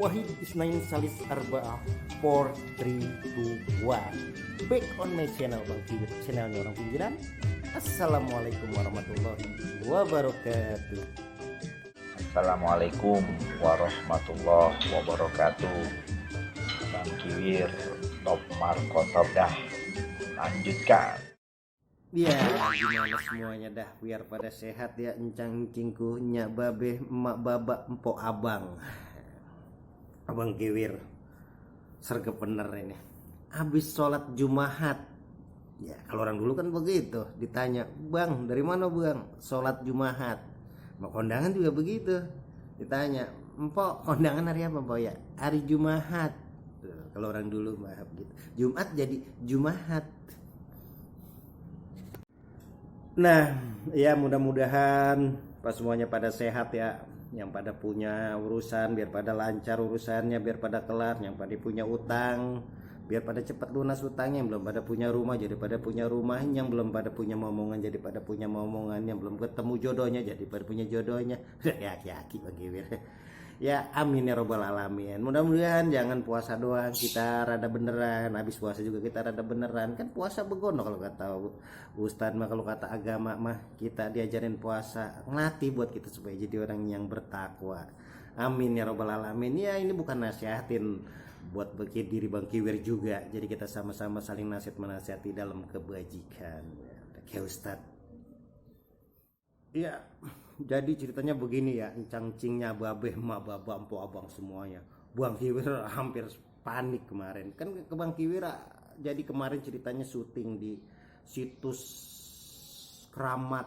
Wahid Isnain Salis Arba'ah 4, 3, 2, 1. Back on my channel Bang Kiwir, channelnya orang pinggiran. Assalamualaikum warahmatullahi wabarakatuh. Assalamualaikum warahmatullahi wabarakatuh. Bang Kiwir Top Markotop dah. Lanjutkan. Ya gimana semuanya dah, biar pada sehat ya, encang encingku, nyak babe, emak babak, empok abang. Abang Kiwir sergap bener ini. Habis sholat Jumahat. Ya kalau orang dulu kan begitu, ditanya, "Bang, dari mana Bang? Sholat Jumahat." Mau kondangan juga begitu. Ditanya, "Empok, kondangan hari apa, Empok ya?" "Hari Jumahat." Tuh, kalau orang dulu maaf gitu. Jumat jadi Jumahat. Nah, ya mudah-mudahan pas semuanya pada sehat ya. Yang pada punya urusan biar pada lancar urusannya, biar pada kelar. Yang pada punya utang biar pada cepat lunas utangnya. Yang belum pada punya rumah jadi pada punya rumah. Yang belum pada punya momongan jadi pada punya momongan. Yang belum ketemu jodohnya jadi pada punya jodohnya. Yaki bagi ya, amin ya robbal alamin. Mudah-mudahan jangan puasa doang kita rada beneran, habis puasa juga kita rada beneran. Kan puasa begono kalau kata Ustadz mah, kalau kata agama mah kita diajarin puasa ngelatih buat kita supaya jadi orang yang bertakwa. Amin ya robbal alamin. Ya ini bukan nasihatin buat bagi diri Bang Kiwir juga. Jadi kita sama-sama saling nasihat menasihati dalam kebajikan. Kayak Ustadz. Ya, jadi ceritanya begini ya, encang-cingnya babe, emak baba, empok abang semuanya. Bang Kiwir hampir panik kemarin. Kan ke Bang Kiwir jadi kemarin ceritanya syuting di situs keramat.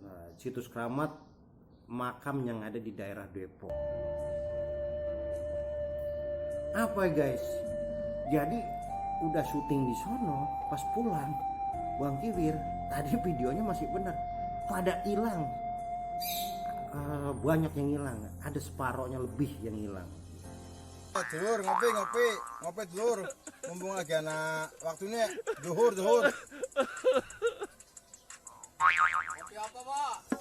Nah, situs keramat makam yang ada di daerah Depok. Apa guys? Jadi udah syuting di sono, pas pulang Bang Kiwir tadi videonya masih benar. Pada hilang, banyak yang hilang, ada separohnya lebih yang hilang. Dulur ngopi dulur, mumpung lagi anak waktunya zuhur. Kopi apa Pak?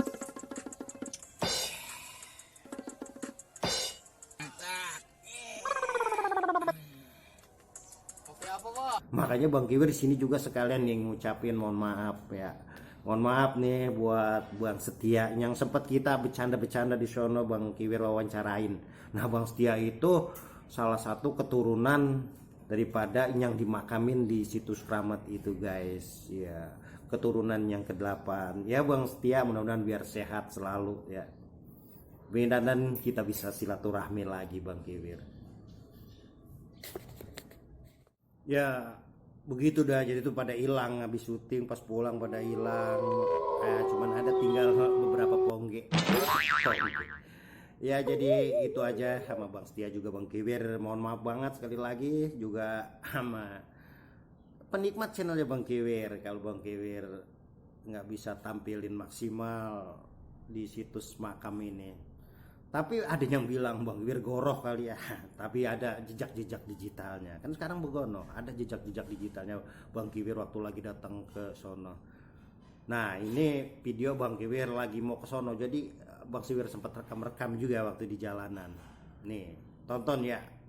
Kopi apa Pak? Makanya Bang Kiwir di sini juga sekalian yang ngucapin mohon maaf ya. Mohon maaf nih buat Bang Setia yang sempat kita bercanda-bercanda di sono, Bang Kiwir wawancarain. Nah, Bang Setia itu salah satu keturunan daripada yang dimakamin di situs keramat itu, guys. Ya, keturunan yang ke-8. Ya, Bang Setia mudah-mudahan biar sehat selalu ya. Dan kita bisa silaturahmi lagi, Bang Kiwir. Ya, begitu dah, jadi tuh pada hilang habis syuting, pas pulang pada hilang. Cuman ada tinggal beberapa pongge. Ya jadi itu aja sama Bang Setia juga Bang Kiwir. Mohon maaf banget sekali lagi juga sama penikmat channelnya Bang Kiwir. Kalau Bang Kiwir nggak bisa tampilin maksimal di situs makam ini. Tapi ada yang bilang Bang Kiwir goroh kali ya. Tapi ada jejak-jejak digitalnya. Kan sekarang begono, ada jejak-jejak digitalnya Bang Kiwir waktu lagi datang ke sono. Nah, ini video Bang Kiwir lagi mau ke sono. Jadi Bang Kiwir sempat rekam-rekam juga waktu di jalanan. Nih, tonton ya.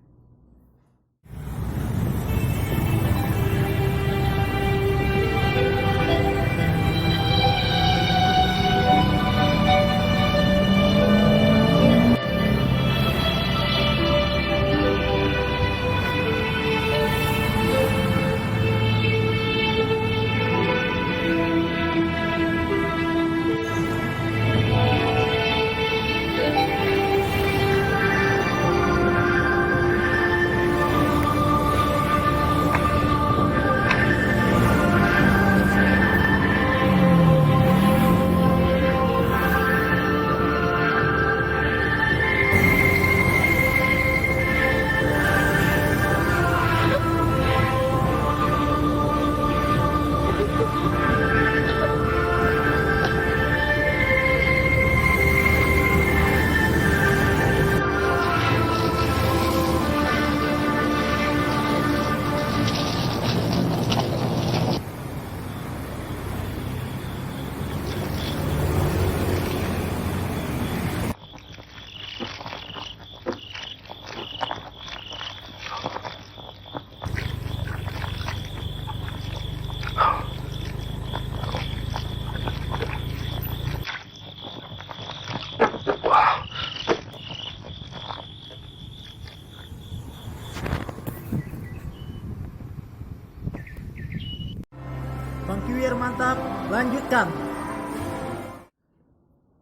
menakutkan.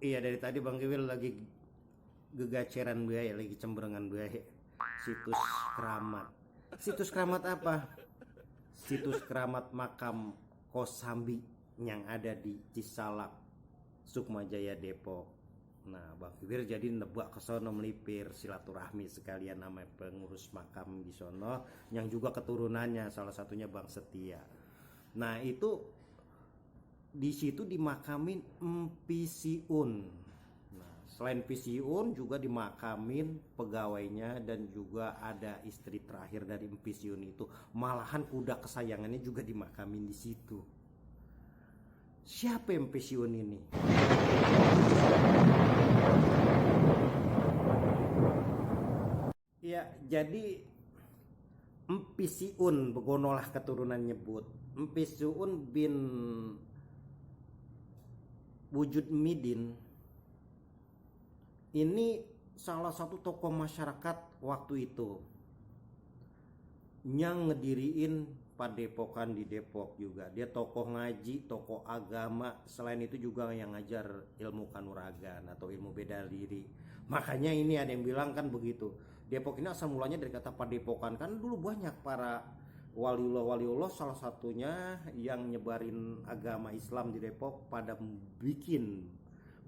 Iya, dari tadi Bang Kiwir lagi gegaceran buaya, lagi cemberengan buaya. Situs keramat. Situs keramat apa? Situs keramat makam Kosambi yang ada di Cisalak, Sukmajaya, Depok. Nah, Bang Kiwir jadi nebak ke sono melipir silaturahmi sekalian nama pengurus makam di sono yang juga keturunannya salah satunya Bang Setia. Nah, itu di situ dimakamin Mpisiun. Nah, selain Pisiun juga dimakamin pegawainya dan juga ada istri terakhir dari Mpisiun itu. Malahan kuda kesayangannya juga dimakamin di situ. Siapa Mpisiun ini? Ya, jadi Mpisiun begonolah keturunan nyebut. Mpisiun bin Wujud Midin ini salah satu tokoh masyarakat waktu itu yang ngediriin padepokan di Depok juga. Dia tokoh ngaji, tokoh agama, selain itu juga yang ngajar ilmu kanuragan atau ilmu beda diri. Makanya ini ada yang bilang kan begitu, Depok ini asal mulanya dari kata padepokan. Kan dulu banyak para waliullah salah satunya yang nyebarin agama Islam di Depok pada bikin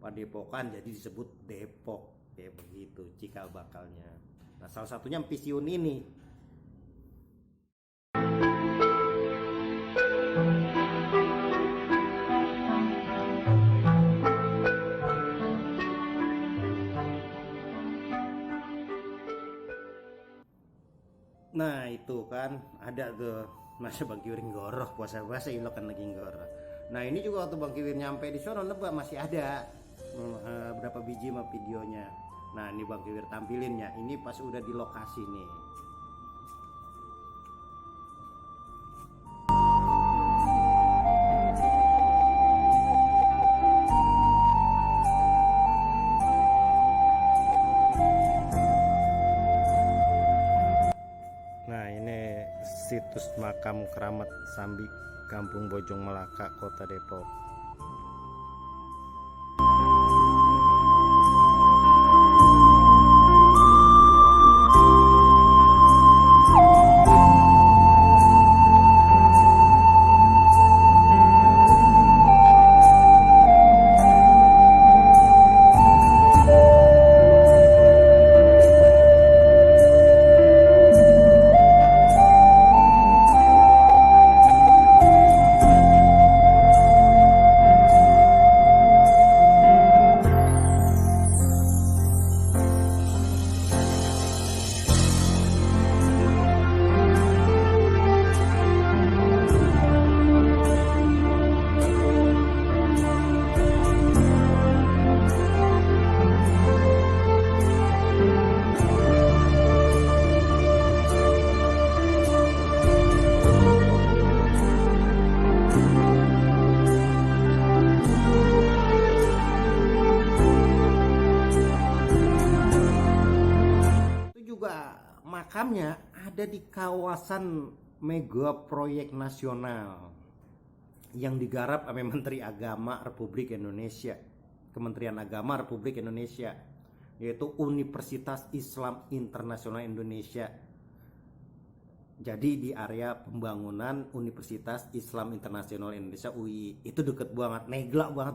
padepokan, jadi disebut Depok kayak begitu cikal bakalnya. Nah, salah satunya Mpisiun ini. Nah, itu kan ada tuh masa Bang Kiwir ngoroh puasa-puasa ilok kan lagi ngoroh. Nah, ini juga waktu Bang Kiwir nyampe di sono nebak masih ada berapa biji mah videonya. Nah, ini Bang Kiwir tampilinnya. Ini pas udah di lokasi nih. Nah, ini situs makam keramat Sambi, Kampung Bojong Melaka, Kota Depok. Makamnya ada di kawasan mega proyek nasional yang digarap oleh Menteri Agama Republik Indonesia, Kementerian Agama Republik Indonesia, yaitu Universitas Islam Internasional Indonesia. Jadi di area pembangunan Universitas Islam Internasional Indonesia UI itu deket banget, neglak banget.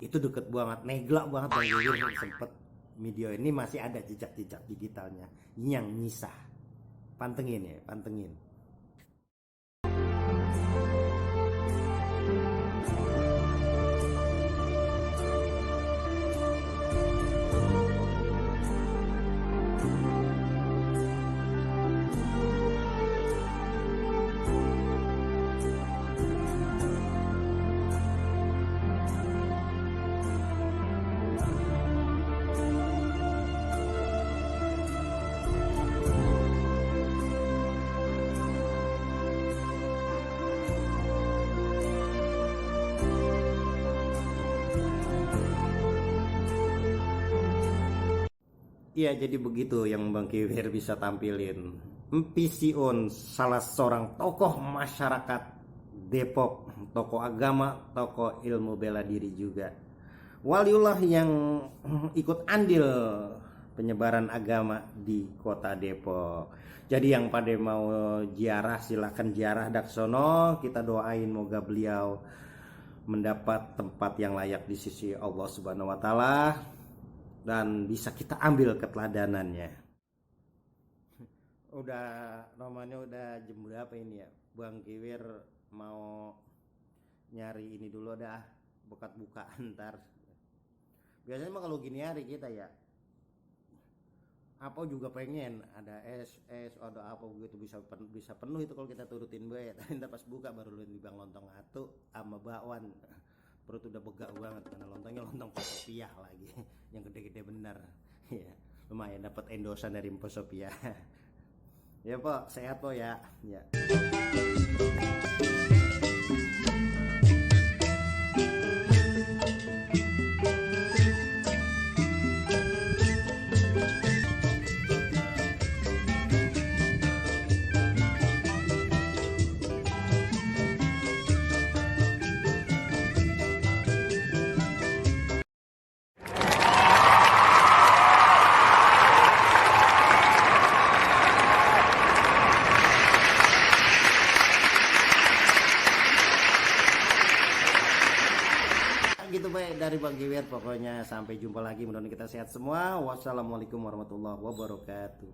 Bang Kiwir sempet video ini masih ada jejak-jejak digitalnya yang nyisa. Pantengin. Iya, jadi begitu yang Bang Kiwir bisa tampilin. Mpisiun, salah seorang tokoh masyarakat Depok, tokoh agama, tokoh ilmu bela diri juga. Waliullah yang ikut andil penyebaran agama di kota Depok. Jadi yang pada mau ziarah silahkan ziarah daksono. Kita doain moga beliau mendapat tempat yang layak di sisi Allah Subhanahu wa taala dan bisa kita ambil keteladanannya. Udah namanya udah jam berapa ini ya? Bang Kiwir mau nyari ini dulu dah, buka-bukaan ntar. Biasanya mah kalau gini hari kita ya apa juga pengen ada es ada apa begitu bisa penuh itu kalau kita turutin bae. Tapi pas buka baru lu dibang lontong atu sama bakwan. Perut udah begak banget karena lontongnya lontong Posopiah lagi yang gede-gede bener. Ya, lumayan dapat endosan dari Posopiah. Ya Pak, sehat Po ya. Ya. Gitu baik dari Bang Kiwir, pokoknya sampai jumpa lagi, mudah-mudahan kita sehat semua. Wassalamualaikum warahmatullahi wabarakatuh.